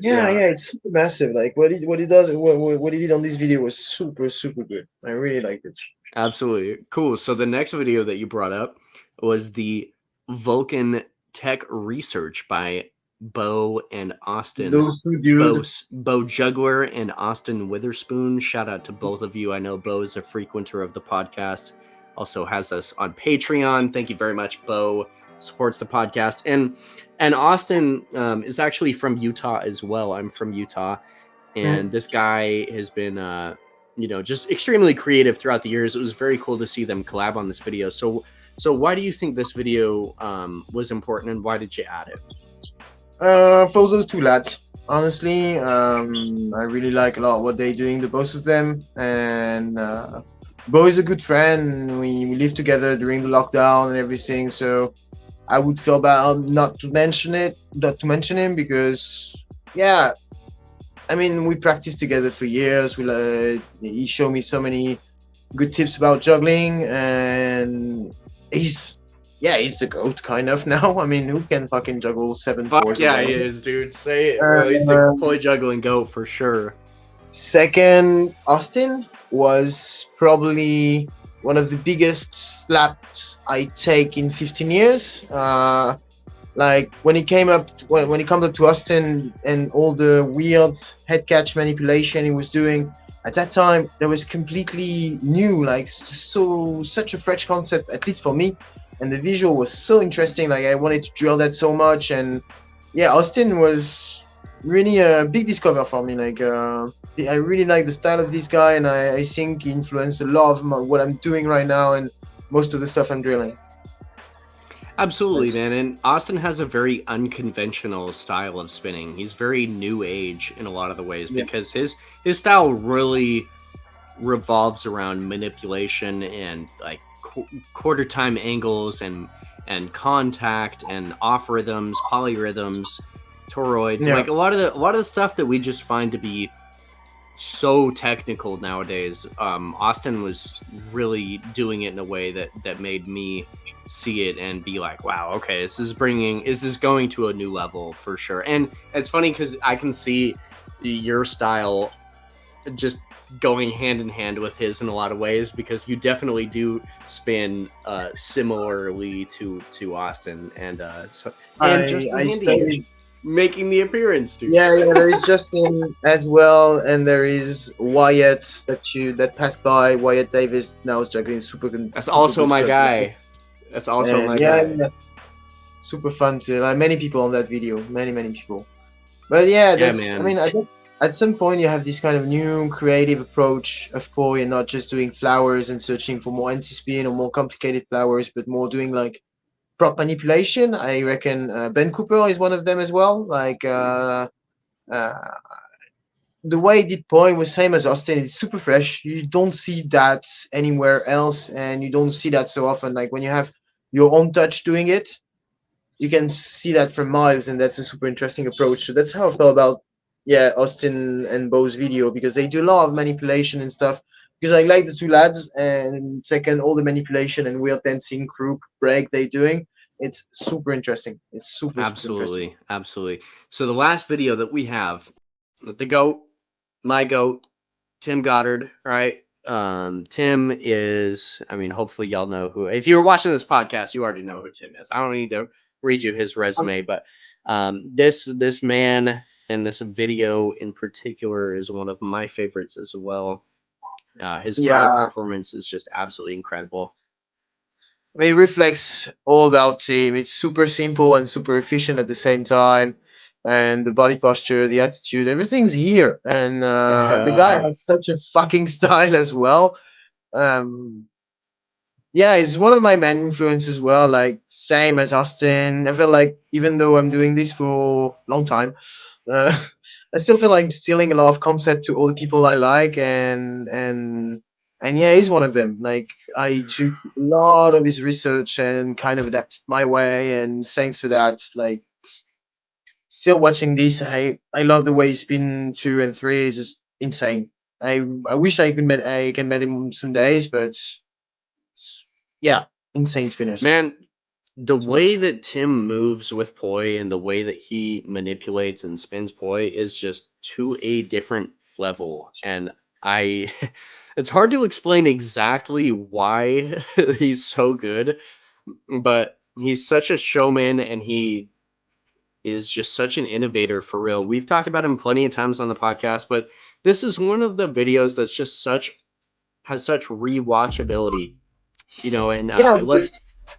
Yeah, it's super massive. Like what he does, what he did on this video was super good. I really liked it. Absolutely cool. So the next video that you brought up was the Vulcan Tech Research by Bo and Austin. Those two dudes. Bo Juggler and Austin Witherspoon. Shout out to both of you. I know Bo is a frequenter of the podcast. Also has us on Patreon. Thank you very much, Bo. Supports the podcast. And Austin is actually from Utah as well. I'm from Utah. And this guy has been, just extremely creative throughout the years. It was very cool to see them collab on this video. So why do you think this video was important, and why did you add it? For those two lads. Honestly, I really like a lot what they're doing, the both of them. And Bo is a good friend. We lived together during the lockdown and everything, so I would feel bad not to mention him because, yeah, I mean, we practiced together for years. He showed me so many good tips about juggling, and he's the GOAT kind of now. I mean, who can fucking juggle 7 fours? Yeah, he is, dude. Say it. Bro. He's the Poi juggling GOAT for sure. Second, Austin was probably one of the biggest slaps I take in 15 years. Like when he comes up to Austin and all the weird head catch manipulation he was doing at that time, that was completely new, like such a fresh concept, at least for me. And the visual was so interesting. Like I wanted to drill that so much. And yeah, Austin was really a big discover for me. Like I really like the style of this guy, and I think he influenced a lot of what I'm doing right now and most of the stuff I'm drilling. Absolutely, man. And Austin has a very unconventional style of spinning. He's very new age in a lot of the ways because his style really revolves around manipulation and like quarter time angles and contact and off rhythms, polyrhythms, toroids, like a lot of the stuff that we just find to be so technical nowadays. Austin was really doing it in a way that made me see it and be like, wow, okay, this is going to a new level for sure. And it's funny because I can see your style just going hand in hand with his in a lot of ways, because you definitely do spin similarly to Austin, and Justin I Handy studied. making the appearance, dude. Yeah, yeah. There is Justin as well, and there is Wyatt that passed by. Wyatt Davis now is juggling That's super also good my juggler. guy. That's also And my yeah, guy. yeah, super fun too. Like many people on that video, many people. But yeah, Yeah, that's. I man. mean, I think at some point you have this kind of new creative approach of poi, and not just doing flowers and searching for more anti-spin or more complicated flowers, but more doing like prop manipulation. I reckon Ben Cooper is one of them as well. Like uh, the way he did poi was same as Austin. It's super fresh. You don't see that anywhere else, and you don't see that so often. Like when you have your own touch doing it, you can see that from miles, and that's a super interesting approach. So that's how I felt about Austin and Bo's video, because they do a lot of manipulation and stuff. Because I like the two lads, and second, all the manipulation and weird dancing, crook, break they doing. It's super interesting. It's super interesting. Absolutely, absolutely. So the last video that we have, the goat, my goat, Tim Goddard, right? Tim is, I mean, hopefully y'all know who. If you're watching this podcast, you already know who Tim is. I don't need to read you his resume, but this man and this video in particular is one of my favorites as well. His crowd Yeah, performance is just absolutely incredible. it reflects all about team. It's super simple and super efficient at the same time. And the body posture, the attitude, everything's here. And the guy has such a fucking style as well. Um, yeah, he's one of my main influences as well. Like same as Austin. I feel like even though I'm doing this for a long time, uh, I still feel like I'm stealing a lot of concept to all the people I like, and yeah, he's one of them. Like I took a lot of his research and kind of adapted my way, and thanks for that. Like still watching this, I love the way spin 2 and 3 is just insane. I wish I can met him some days, but yeah, insane spinners. Man, the Too way much. that Tim moves with poi and the way that he manipulates and spins poi is just to a different level. And I, it's hard to explain exactly why he's so good, but he's such a showman and he is just such an innovator for real. We've talked about him plenty of times on the podcast, but this is one of the videos that's just has such rewatchability, and Yeah, because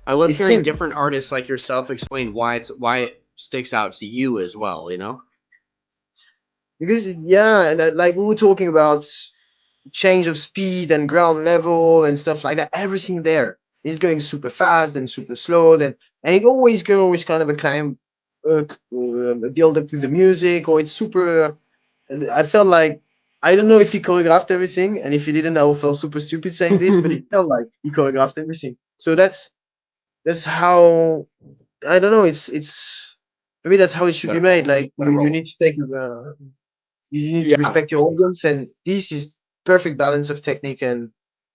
I love it's hearing him. different artists like yourself explain why it sticks out to you as well. Because yeah, and like we were talking about change of speed and ground level and stuff like that. Everything there is going super fast and super slow. And it always goes kind of a climb, build up to the music, or it's super. I felt like I don't know if he choreographed everything, and if he didn't, I would feel super stupid saying this, but it felt like he choreographed everything. So that's how I don't know. It's maybe that's how it should be made. Like you need to take you need to Yeah, respect your audience, and this is perfect balance of technique and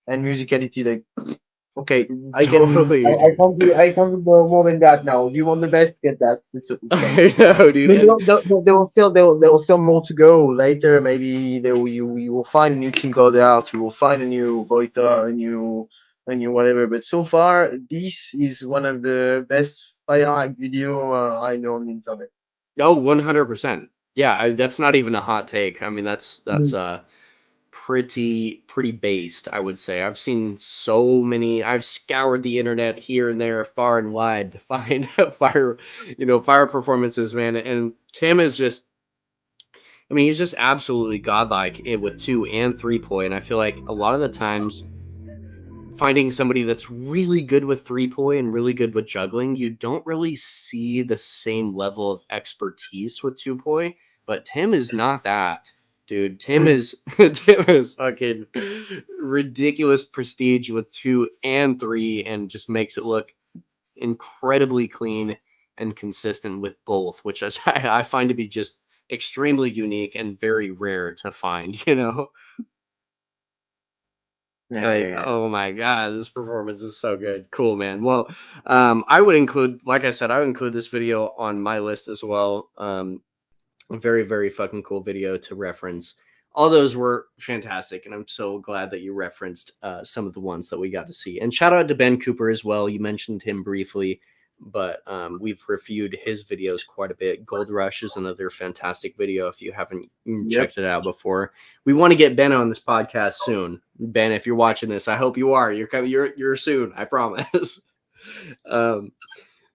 musicality. Like okay, totally, dude. I can't do more than that now. If you want the best, get that. It's fine. I know, dude. Maybe And there will still more to go later. Maybe you will find a new King God out. You will find a new Boita, a new whatever. But so far, this is one of the best fire hack video I know on the internet. oh, 100%. Yeah, that's not even a hot take. I mean, that's Mm. pretty based, I would say. I've seen so many. I've scoured the internet here and there, far and wide, to find fire performances, man. And Tim is just, I mean, he's just absolutely godlike with 2 and 3 poi. And I feel like a lot of the times finding somebody that's really good with 3 poi and really good with juggling, you don't really see the same level of expertise with 2 poi. But Tim is not that, dude. Tim Mm. is Tim is fucking ridiculous prestige with 2 and 3, and just makes it look incredibly clean and consistent with both, which is, I find to be just extremely unique and very rare to find, you know? Yeah, yeah, Like, yeah. oh my god, this performance is so good. Cool, man. Well, I would include, like I said, I would include this video on my list as well. A very, very fucking cool video to reference. All those were fantastic, and I'm so glad that you referenced some of the ones that we got to see. And shout out to Ben Cooper as well. You mentioned him briefly, but we've reviewed his videos quite a bit. Gold Rush is another fantastic video if you haven't Yep. checked it out before. We want to get Ben on this podcast soon. Ben, if you're watching this, I hope you are. You're coming. You're soon. I promise. um,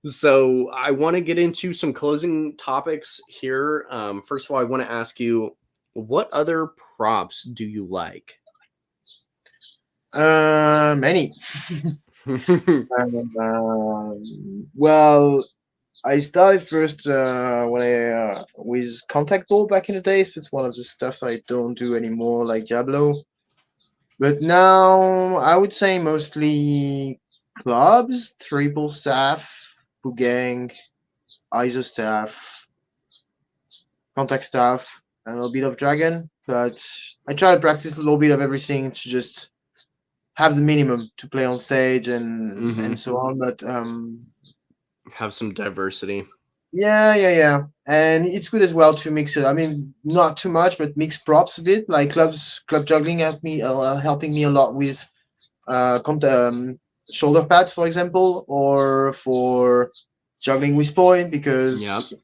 so I want to get into some closing topics here. First of all, I want to ask you, what other props do you like? Many. Well, I started first when I with contact ball back in the days. It's one of the stuff I don't do anymore, like Diablo. But now I would say mostly clubs, triple staff, gang, ISO staff, contact staff, and a little bit of dragon. But I try to practice a little bit of everything to just have the minimum to play on stage and so on. But Have some diversity. yeah, and it's good as well to mix it. I mean, not too much, but mix props a bit. Like club juggling helping me a lot with shoulder pads, for example, or for juggling with point Yep, because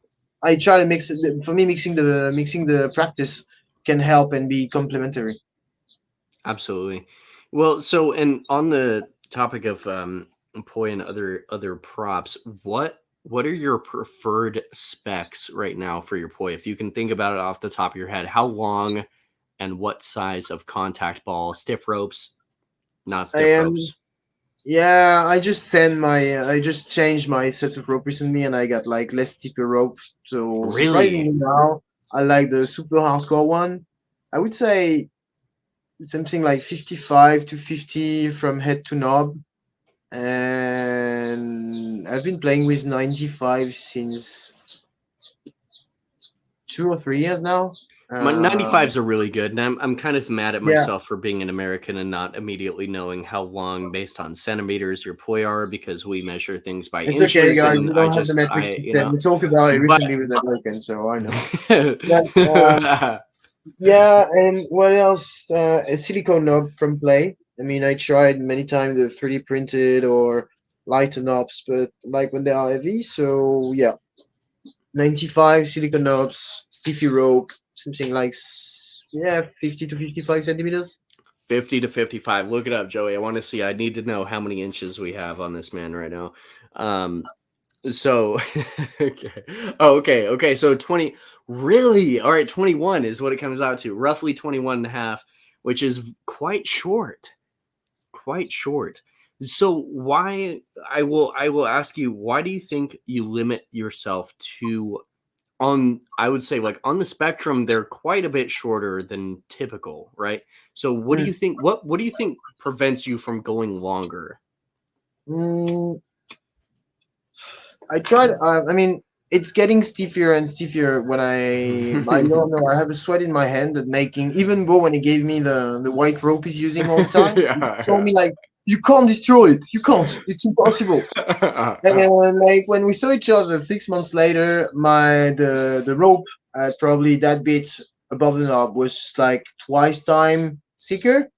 I try to mix it. For me, mixing the practice can help and be complementary. absolutely. Well, so and on the topic of poi and other props, what are your preferred specs right now for your poi? If you can think about it off the top of your head, how long and what size of contact ball, stiff ropes, not I stiff am ropes? Yeah, I just changed my set of rope recently, and I got like less steeper rope. So Really? surprisingly now, I like the super hardcore one. I would say something like 55 to 50 from head to knob, and I've been playing with 95 since 2 or 3 years now. My Uh, 95s are really good, and I'm kind of mad at yeah, myself for being an American and not immediately knowing how long, based on centimeters, your poi are, because we measure things by it's okay, inches, guys. and We don't have the metric you system. know, We talked about it but recently with Americans, so I know. But yeah, and what else? A silicone knob from Play. I mean, I tried many times the 3D printed or lighter knobs, but like when they are heavy. So yeah, 95 silicone knobs, stiffy rope, something like 50 to 55 centimeters. 50 to 55. Look it up, Joey. I want to see. I need to know how many inches we have on this man right now. So okay. Oh, okay. So 20, really? All right, 21 is what it comes out to. Roughly 21 and a half, which is quite short. Quite short. So why I will ask you, why do you think you limit yourself to, on, I would say, like, on the spectrum they're quite a bit shorter than typical, right? So what do Hmm. you think, what do you think prevents you from going longer? Mm, I tried. I mean, it's getting stiffer and stiffer when I don't know. I have a sweat in my hand that making even Bo when he gave me the white rope he's using all the time. He told Yeah, me like, you can't destroy it. You can't. It's impossible. yeah. And like when we saw each other 6 months later, the rope at probably that bit above the knob was like twice time thicker.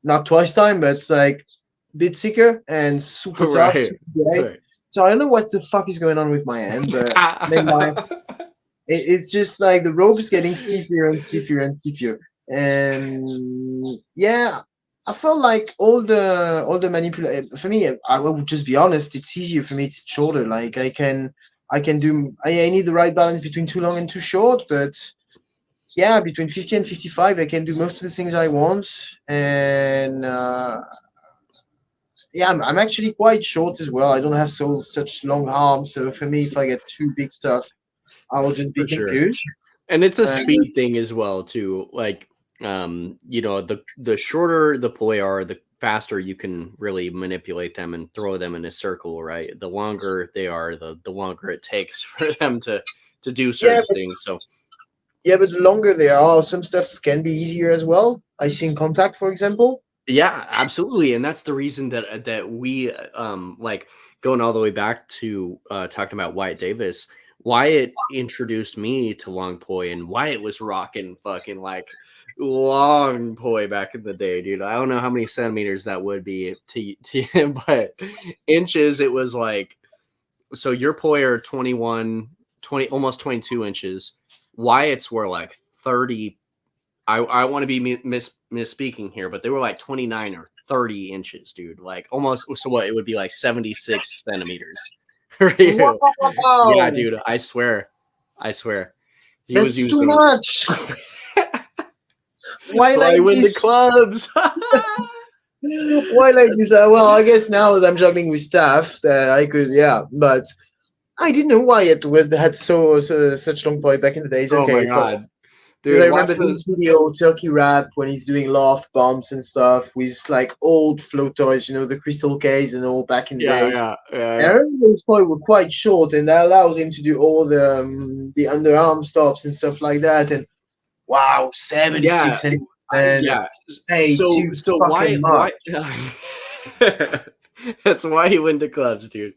Not twice time, but it's like a bit thicker and super tough, Right, super great. right. So I don't know what the fuck is going on with my hand, but then it's just like the rope is getting stiffer and stiffer and stiffer. And yeah, I felt like all the manipulation for me. I will just be honest. It's easier for me. It's shorter. Like I can do. I need the right balance between too long and too short. But yeah, between 50 and 55, I can do most of the things I want. And yeah, I'm actually quite short as well. I don't have such long arms. So for me, if I get too big stuff, I will just be For sure. confused. And it's a Uh, speed thing as well too. Like, the shorter the poi are, the faster you can really manipulate them and throw them in a circle, right? The longer they are, the longer it takes for them to do yeah, certain things. So Yeah, but the longer they are, some stuff can be easier as well. I think contact, for example. Yeah, absolutely, and that's the reason that we like going all the way back to talking about Wyatt Davis. Wyatt introduced me to long poi, and Wyatt was rocking fucking like long poi back in the day, dude. I don't know how many centimeters that would be to him, but inches it was like. So your poi are 21, 20, almost 22 inches. Wyatt's were like 30. I want to be misspeaking here, but they were like 29 or 30 inches, dude. Like almost, so what? It would be like 76 centimeters for you. Yeah, Wow, dude. I swear. I swear. He was that's too using. much. Why So I like win the this? clubs. Why like this? Well, I guess now that I'm juggling with staff, that I could, yeah. But I didn't know why it was had such long poi back in the days. Oh my Okay, god, because I dude. remember Watch his those. video Turkey Rap when he's doing loft bumps and stuff with like old flow toys, the crystal case and all back in the Yeah, days. yeah, yeah, And I yeah. remember those toys were quite short, and that allows him to do all the underarm stops and stuff like that. And wow, Yeah, 76 centimeters, man, yeah. that's way too So fucking why much. that's why he went to clubs, dude.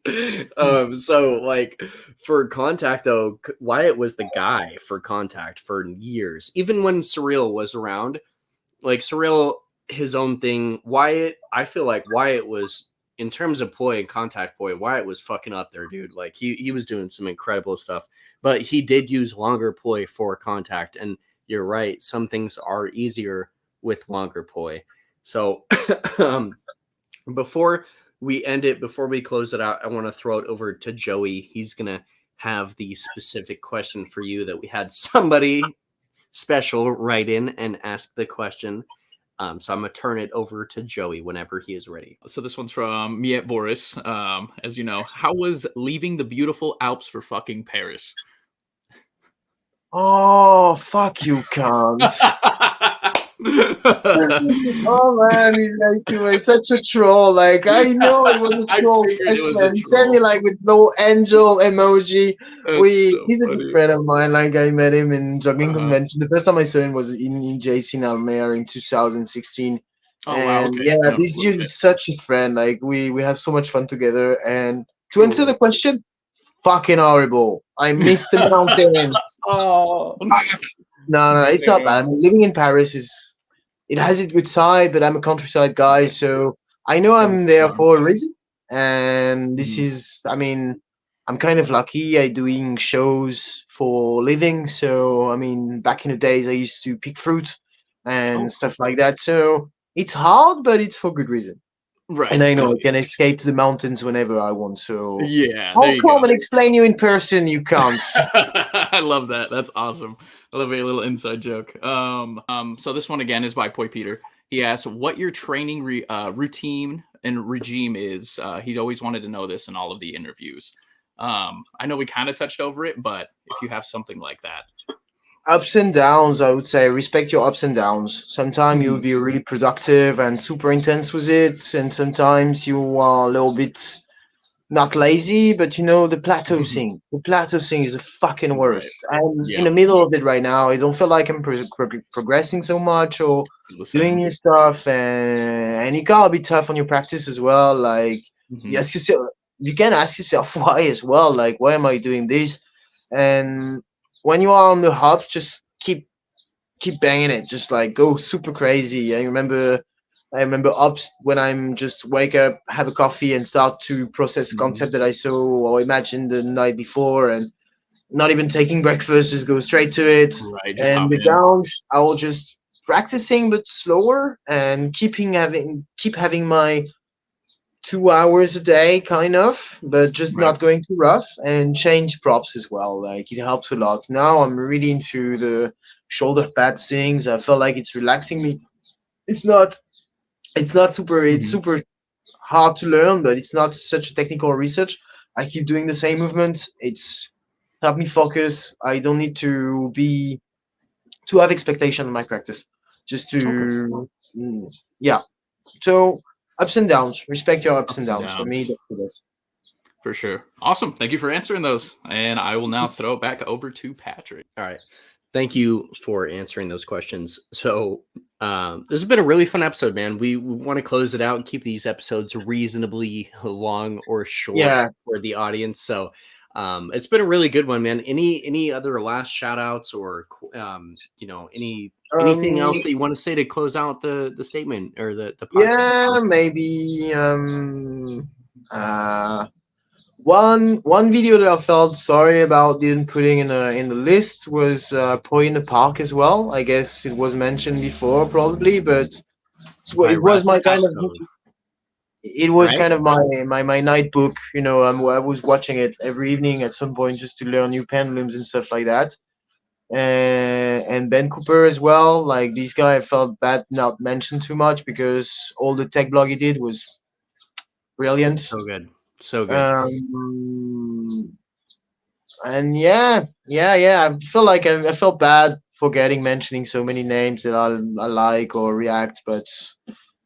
So like for contact though, Wyatt was the guy for contact for years. Even when Surreal was around, like Surreal his own thing. Wyatt, I feel like Wyatt was in terms of poi and contact poi, Wyatt was fucking up there, dude. Like he was doing some incredible stuff. But he did use longer poi for contact, and you're right, some things are easier with longer poi. So um before we end it, before we close it out, I want to throw it over to Joey. He's gonna have the specific question for you that we had somebody special write in and ask the question. So I'm gonna turn it over to Joey whenever he is ready. So this one's from Miet Boris. As you know, how was leaving the beautiful Alps for fucking Paris? Oh, fuck you, cunt. Oh man, these guys too are such a troll. Like I know it was a I troll figured it was a question. He sent me troll. like with no angel emoji. That's so He's a good funny. friend of mine. Like I met him in juggling Uh-huh. convention. The first time I saw him was in JC Nalmere in 2016. Oh wow. And Okay. yeah, this Notable. dude Okay. is such a friend. Like we have so much fun together. And to answer the Cool. question, fucking horrible. I miss the mountains. Oh. No, no, it's not bad. I Damn. mean, living in Paris is it has its good side, but I'm a countryside guy, Right. so I know Has I'm its there charm. for a reason. And this Mhm. is, I mean, I'm kind of lucky. I doing shows for a living, so I mean, back in the days, I used to pick fruit and Oh. stuff like that. So it's hard, but it's for good reason. Right. And I I know I see. can escape to the mountains whenever I want. So Yeah. There I'll you come go. and explain you in person. You can't. I love that. That's awesome. I love a little inside joke. So this one again is by Poi Peter. He asks what your training routine and regime is. He's always wanted to know this in all of the interviews. I know we kind of touched over it, but if you have something like that. Ups and downs, I would say. Respect your ups and downs. Sometimes you'll Mhm. be really productive and super intense with it, and sometimes you are a little bit not lazy, but the plateau thing. The plateau thing is the fucking Right. worst. I'm in Yeah. the middle of it right now. I don't feel like I'm progressing so much or Feel the doing same. new stuff, and you gotta be tough on your practice as well. Like you Hmm. ask yourself, you can ask yourself why as well. Like why am I doing this? And when you are on the hop, just keep banging it, just like go super crazy. I remember ups when I'm just wake up, have a coffee, and start to process a Hmm. concept that I saw or imagined the night before, and not even taking breakfast, just go straight to it. Right. Just And hop the in. downs, I will just practicing but slower and keep having my 2 hours a day, kind of, but just Right. not going too rough, and change props as well. Like it helps a lot. Now I'm really into the shoulder pad things. I feel like it's relaxing me. It's not. It's not super. It's Hmm. super hard to learn, but it's not such a technical research. I keep doing the same movement. It's help me focus. I don't need to have expectation in my practice. Just Okay. to, yeah. So ups and downs. Respect your ups and Ups and downs. For me, downs. that's the best. For sure. Awesome. Thank you for answering those. And I will now Peace. throw it back over to Patrick. All right. Thank you for answering those questions. So this has been a really fun episode, man. We want to close it out and keep these episodes reasonably long or short Yeah. for the audience. So it's been a really good one, man. Any other last shout outs or anything else that you want to say to close out the statement or the podcast? Yeah, maybe one video that I felt sorry about didn't putting in the list was Po in the Park as well. I guess it was mentioned before probably, but By it was my kind of Rasta it was right? kind of my night book. I was watching it every evening at some point just to learn new pendulums and stuff like that. And Ben Cooper as well. Like this guy, I felt bad not mentioned too much because all the tech blog he did was brilliant. So good. So good. And yeah. I feel like I felt bad forgetting mentioning so many names that I like or react, but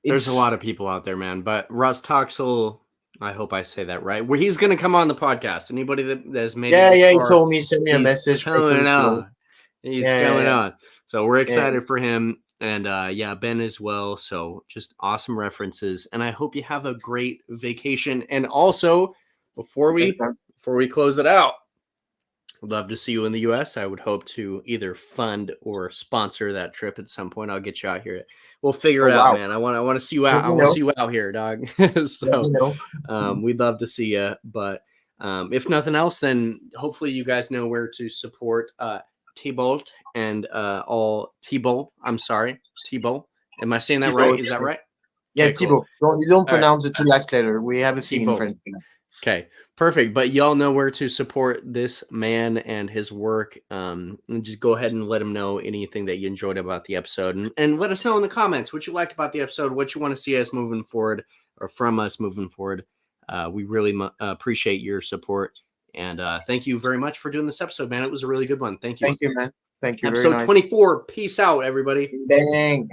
There's a lot of people out there, man. But Russ Toxel, I hope I say that right. Where he's going to come on the podcast. Anybody that has made it this he far, told me, send me a he's message. coming on. He's coming on. So we're excited Yeah. for him. And Ben as well. So just awesome references. And I hope you have a great vacation. And also, before we close it out, I'd love to see you in the US. I would hope to either fund or sponsor that trip at some point. I'll get you out here. We'll figure it out, man. I want to see you out. I want to see you out here, dog. So we'd love to see you. But if nothing else, then hopefully you guys know where to support Thibault and all Thibault. I'm sorry, Thibault. Am I saying that Thibault, right? Is that right? Yeah, Okay, Thibault. cool. You don't pronounce the two last letter. We have a thing in French. Okay, perfect. But y'all know where to support this man and his work. And just go ahead and let him know anything that you enjoyed about the episode. And let us know in the comments what you liked about the episode, what you want to see us moving forward or from us moving forward. We really appreciate your support. And thank you very much for doing this episode, man. It was a really good one. Thank you. Thank you, man. Thank you. Episode 24. Peace out, everybody. Bang.